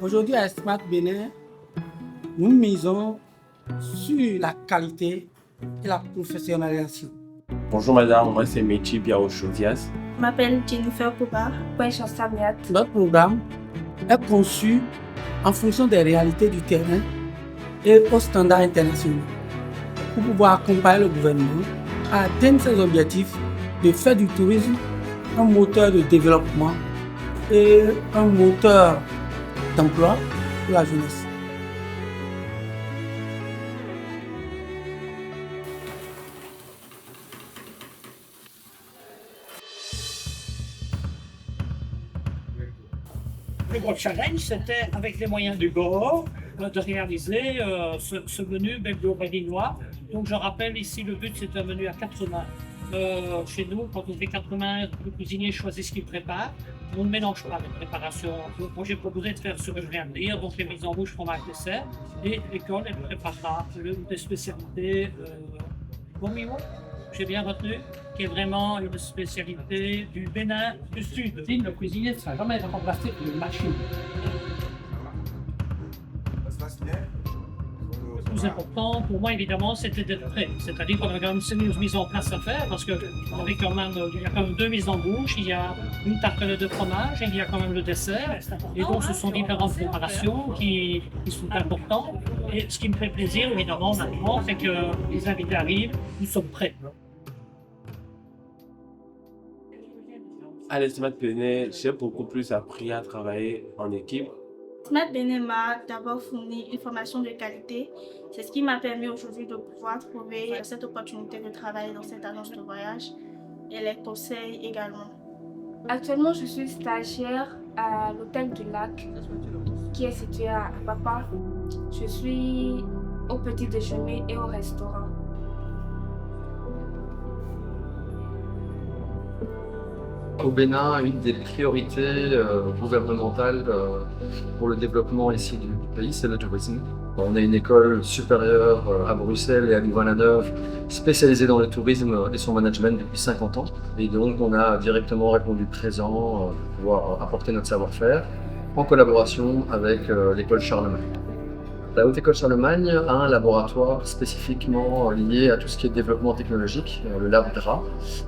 Aujourd'hui, à Smart Bénin, nous misons sur la qualité et la professionnalisation. Bonjour madame, moi c'est Mechi Biao-Chauvias. Je m'appelle Jennifer Pouba, Samiat. Notre programme est conçu en fonction des réalités du terrain et aux standards internationaux pour pouvoir accompagner le gouvernement à atteindre ses objectifs de faire du tourisme un moteur de développement et un moteur d'emploi pour la jeunesse. Le gros challenge, c'était avec les moyens du bord de réaliser ce menu Belgo béninois. Donc je rappelle ici, le but c'est un menu à 4 mains. Chez nous, quand on fait 4 mains, le cuisinier choisit ce qu'il prépare. On ne mélange pas les préparations. Donc, moi j'ai proposé de faire ce que je viens de dire, donc les mises en bouche, fromage, dessert. Et l'école, elle préparera des spécialités Bomio, j'ai bien retenu, qui est vraiment une spécialité du Bénin du Sud. Le cuisinier ne sera jamais remplacé par une machine. Le plus important pour moi, évidemment, c'était d'être prêt. C'est-à-dire qu'on a quand même une mise en place à faire parce qu'il y a quand même 2 mises en bouche, il y a une tartelette de fromage et il y a quand même le dessert. Et donc, ce sont différentes préparations qui sont importantes. Et ce qui me fait plaisir, évidemment, maintenant, c'est que les invités arrivent, nous sommes prêts. À l'Esmat Bénin, j'ai beaucoup plus appris à travailler en équipe. Smart Bénin m'a d'abord fourni une formation de qualité. C'est ce qui m'a permis aujourd'hui de pouvoir trouver cette opportunité de travailler dans cette agence de voyage et les conseils également. Actuellement, je suis stagiaire à l'hôtel du Lac qui est situé à Papa. Je suis au petit déjeuner et au restaurant. Au Bénin, une des priorités gouvernementales pour le développement ici du pays, c'est le tourisme. On a une école supérieure à Bruxelles et à Louvain-la-Neuve spécialisée dans le tourisme et son management depuis 50 ans. Et donc on a directement répondu présent pour pouvoir apporter notre savoir-faire en collaboration avec l'école Charlemagne. La Haute École Charlemagne a un laboratoire spécifiquement lié à tout ce qui est développement technologique, le Lab DRA,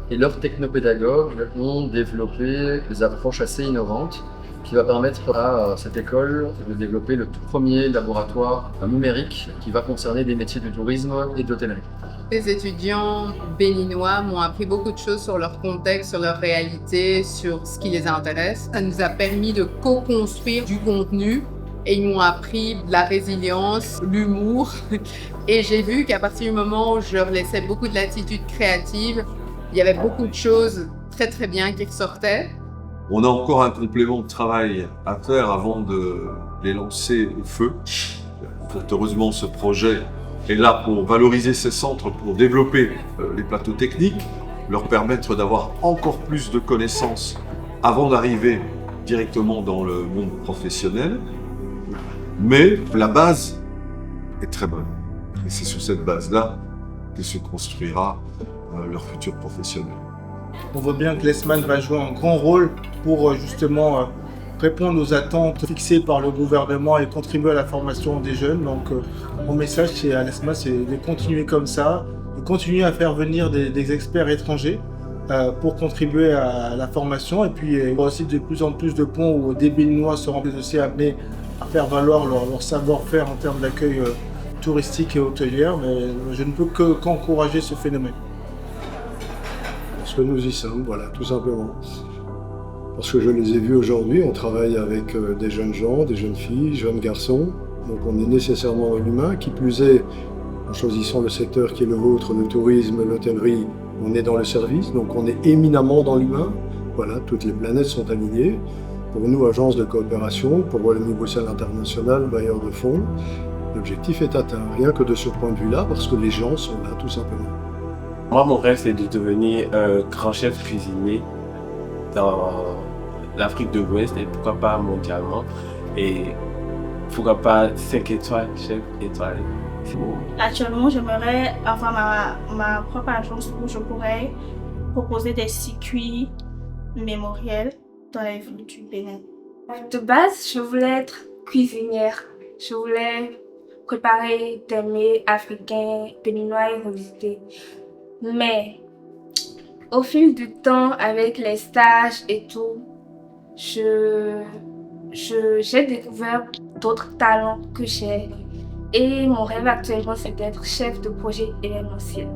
et leurs technopédagogues ont développé des approches assez innovantes qui va permettre à cette école de développer le tout premier laboratoire numérique qui va concerner des métiers du tourisme et de l'hôtellerie. Les étudiants béninois m'ont appris beaucoup de choses sur leur contexte, sur leur réalité, sur ce qui les intéresse. Ça nous a permis de co-construire du contenu. Et ils m'ont appris de la résilience, l'humour. Et j'ai vu qu'à partir du moment où je leur laissais beaucoup de latitude créative, il y avait beaucoup de choses très très bien qui ressortaient. On a encore un complément de travail à faire avant de les lancer au feu. Heureusement, ce projet est là pour valoriser ces centres, pour développer les plateaux techniques, leur permettre d'avoir encore plus de connaissances avant d'arriver directement dans le monde professionnel. Mais la base est très bonne. Et c'est sur cette base-là que se construira leur futur professionnel. On voit bien que l'ESMAN va jouer un grand rôle pour justement répondre aux attentes fixées par le gouvernement et contribuer à la formation des jeunes. Donc mon message à l'ESMAN, c'est de continuer comme ça, de continuer à faire venir des experts étrangers pour contribuer à la formation. Et puis il y aura aussi de plus en plus de ponts où des Béninois seront aussi amenés à faire valoir leur savoir-faire en termes d'accueil touristique et hôtelière, mais je ne peux qu'encourager ce phénomène. Parce que nous y sommes, voilà, tout simplement. Parce que je les ai vus aujourd'hui, on travaille avec des jeunes gens, des jeunes filles, jeunes garçons, donc on est nécessairement dans l'humain, qui plus est, en choisissant le secteur qui est le vôtre, le tourisme, l'hôtellerie, on est dans le service, donc on est éminemment dans l'humain. Voilà, toutes les planètes sont alignées. Pour nous, agence de coopération, pour Wallonie Bruxelles International, bailleur de fonds, l'objectif est atteint. Rien que de ce point de vue-là, parce que les gens sont là, tout simplement. Moi, mon rêve, c'est de devenir un grand chef cuisinier dans l'Afrique de l'Ouest et pourquoi pas mondialement. Et pourquoi pas 5 étoiles, chef étoilé. Actuellement, j'aimerais avoir ma propre agence où je pourrais proposer des circuits mémoriels dans la ville du Bénin. De base, je voulais être cuisinière. Je voulais préparer des mets africains, béninois et revisiter. Mais au fil du temps, avec les stages et tout, j'ai découvert d'autres talents que j'ai. Et mon rêve actuellement, c'est d'être chef de projet événementiel.